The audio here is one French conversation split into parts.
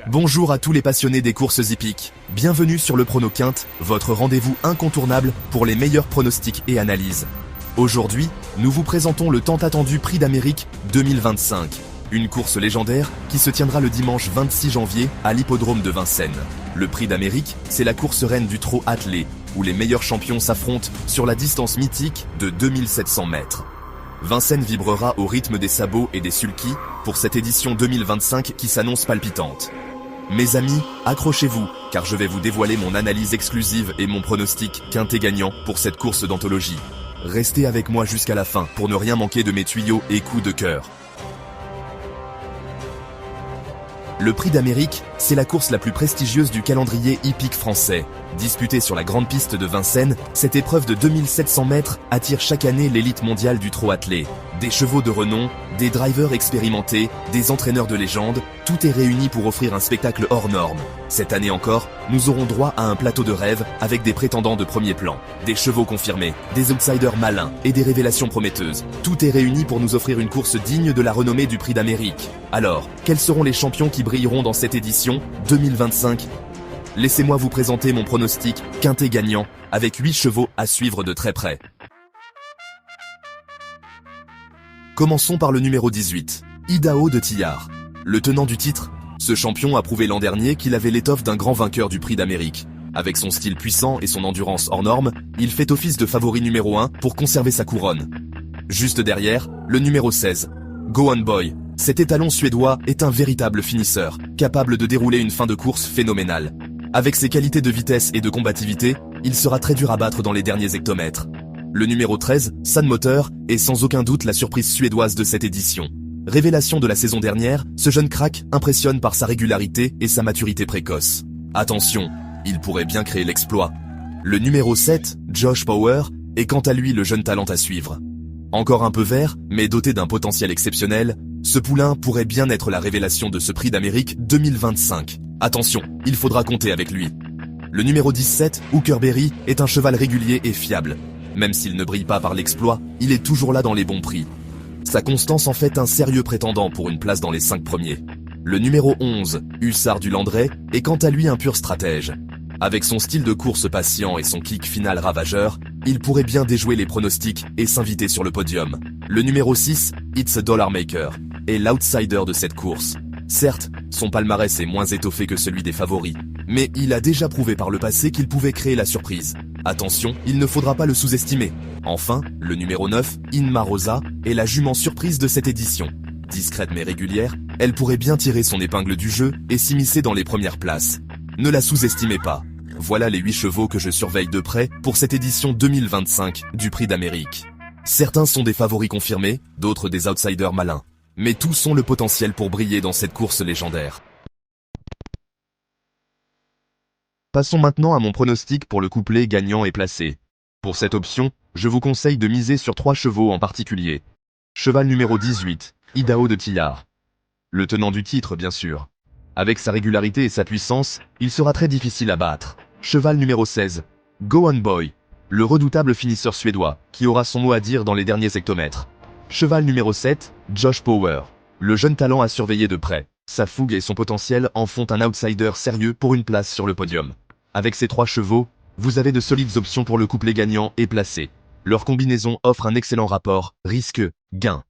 Bonjour à tous les passionnés des courses hippiques. Bienvenue sur le Prono Quinte, votre rendez-vous incontournable pour les meilleurs pronostics et analyses. Aujourd'hui, nous vous présentons le tant attendu Prix d'Amérique 2025. Une course légendaire qui se tiendra le dimanche 26 janvier à l'hippodrome de Vincennes. Le Prix d'Amérique, c'est la course reine du trot attelé, où les meilleurs champions s'affrontent sur la distance mythique de 2700 mètres. Vincennes vibrera au rythme des sabots et des sulky pour cette édition 2025 qui s'annonce palpitante. Mes amis, accrochez-vous, car je vais vous dévoiler mon analyse exclusive et mon pronostic quintet gagnant pour cette course d'anthologie. Restez avec moi jusqu'à la fin pour ne rien manquer de mes tuyaux et coups de cœur. Le Prix d'Amérique, c'est la course la plus prestigieuse du calendrier hippique français. Disputée sur la grande piste de Vincennes, cette épreuve de 2700 mètres attire chaque année l'élite mondiale du trot attelé. Des chevaux de renom, des drivers expérimentés, des entraîneurs de légende, tout est réuni pour offrir un spectacle hors norme. Cette année encore, nous aurons droit à un plateau de rêve avec des prétendants de premier plan, des chevaux confirmés, des outsiders malins et des révélations prometteuses. Tout est réuni pour nous offrir une course digne de la renommée du Prix d'Amérique. Alors, quels seront les champions qui brilleront dans cette édition 2025 ? Laissez-moi vous présenter mon pronostic quintet gagnant avec 8 chevaux à suivre de très près. Commençons par le numéro 18, Idaho de Tillard. Le tenant du titre, ce champion a prouvé l'an dernier qu'il avait l'étoffe d'un grand vainqueur du Prix d'Amérique. Avec son style puissant et son endurance hors norme, il fait office de favori numéro 1 pour conserver sa couronne. Juste derrière, le numéro 16, Go On Boy. Cet étalon suédois est un véritable finisseur, capable de dérouler une fin de course phénoménale. Avec ses qualités de vitesse et de combativité, il sera très dur à battre dans les derniers hectomètres. Le numéro 13, Sun Motor, est sans aucun doute la surprise suédoise de cette édition. Révélation de la saison dernière, ce jeune crack impressionne par sa régularité et sa maturité précoce. Attention, il pourrait bien créer l'exploit. Le numéro 7, Josh Power, est quant à lui le jeune talent à suivre. Encore un peu vert, mais doté d'un potentiel exceptionnel, ce poulain pourrait bien être la révélation de ce Prix d'Amérique 2025. Attention, il faudra compter avec lui. Le numéro 17, Hooker Berry, est un cheval régulier et fiable. Même s'il ne brille pas par l'exploit, il est toujours là dans les bons prix. Sa constance en fait un sérieux prétendant pour une place dans les 5 premiers. Le numéro 11, Hussard du Landré, est quant à lui un pur stratège. Avec son style de course patient et son kick final ravageur, il pourrait bien déjouer les pronostics et s'inviter sur le podium. Le numéro 6, It's a Dollar Maker, est l'outsider de cette course. Certes, son palmarès est moins étoffé que celui des favoris, mais il a déjà prouvé par le passé qu'il pouvait créer la surprise. Attention, il ne faudra pas le sous-estimer. Enfin, le numéro 9, Inma Rosa, est la jument surprise de cette édition. Discrète mais régulière, elle pourrait bien tirer son épingle du jeu et s'immiscer dans les premières places. Ne la sous-estimez pas. Voilà les 8 chevaux que je surveille de près pour cette édition 2025 du Prix d'Amérique. Certains sont des favoris confirmés, d'autres des outsiders malins. Mais tous ont le potentiel pour briller dans cette course légendaire. Passons maintenant à mon pronostic pour le couplet gagnant et placé. Pour cette option, je vous conseille de miser sur 3 chevaux en particulier. Cheval numéro 18, Idaho de Tillard. Le tenant du titre, bien sûr. Avec sa régularité et sa puissance, il sera très difficile à battre. Cheval numéro 16, Go On Boy. Le redoutable finisseur suédois, qui aura son mot à dire dans les derniers hectomètres. Cheval numéro 7, Josh Power. Le jeune talent à surveiller de près. Sa fougue et son potentiel en font un outsider sérieux pour une place sur le podium. Avec ces 3 chevaux, vous avez de solides options pour le couplet gagnant et placé. Leur combinaison offre un excellent rapport risque-gain.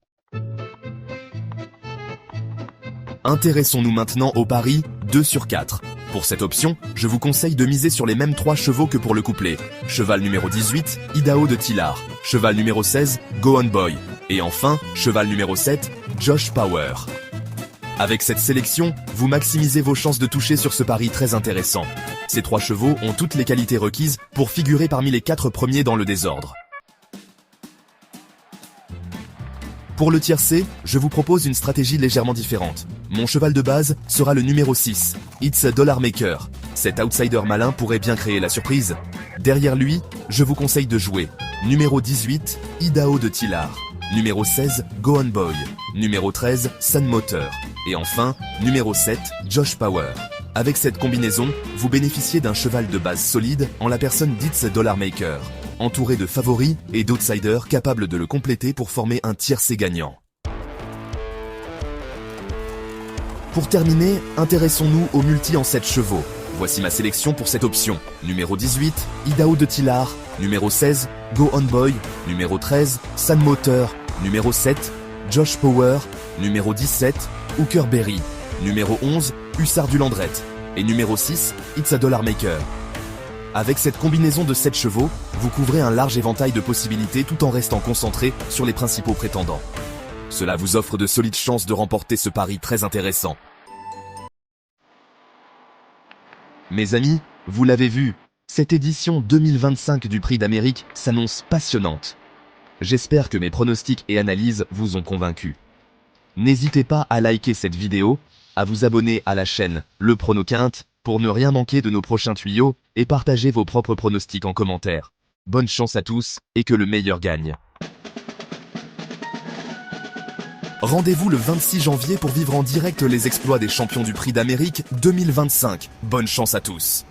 Intéressons-nous maintenant au pari 2 sur 4. Pour cette option, je vous conseille de miser sur les mêmes 3 chevaux que pour le couplet. Cheval numéro 18, Idaho de Tillard. Cheval numéro 16, Go On Boy. Et enfin, cheval numéro 7, Josh Power. Avec cette sélection, vous maximisez vos chances de toucher sur ce pari très intéressant. Ces 3 chevaux ont toutes les qualités requises pour figurer parmi les 4 premiers dans le désordre. Pour le tiercé, je vous propose une stratégie légèrement différente. Mon cheval de base sera le numéro 6, It's a Dollar Maker. Cet outsider malin pourrait bien créer la surprise. Derrière lui, je vous conseille de jouer numéro 18, Idaho de Tillard. Numéro 16, Go On Boy. Numéro 13, Sun Motor. Et enfin, numéro 7, Josh Power. Avec cette combinaison, vous bénéficiez d'un cheval de base solide en la personne d'It's a Dollar Maker, entouré de favoris et d'outsiders capables de le compléter pour former un tiercé gagnant. Pour terminer, intéressons-nous au multi en 7 chevaux. Voici ma sélection pour cette option. Numéro 18, Idaho de Tillard. Numéro 16, Go On Boy. Numéro 13, Sun Motor. Numéro 7, Josh Power. Numéro 17, Hooker Berry. Numéro 11, Hussard du Landrette. Et numéro 6, It's a Dollar Maker. Avec cette combinaison de 7 chevaux, vous couvrez un large éventail de possibilités tout en restant concentré sur les principaux prétendants. Cela vous offre de solides chances de remporter ce pari très intéressant. Mes amis, vous l'avez vu, cette édition 2025 du Prix d'Amérique s'annonce passionnante. J'espère que mes pronostics et analyses vous ont convaincu. N'hésitez pas à liker cette vidéo, à vous abonner à la chaîne Le Prono Quinte pour ne rien manquer de nos prochains tuyaux et partager vos propres pronostics en commentaire. Bonne chance à tous et que le meilleur gagne. Rendez-vous le 26 janvier pour vivre en direct les exploits des champions du Prix d'Amérique 2025. Bonne chance à tous.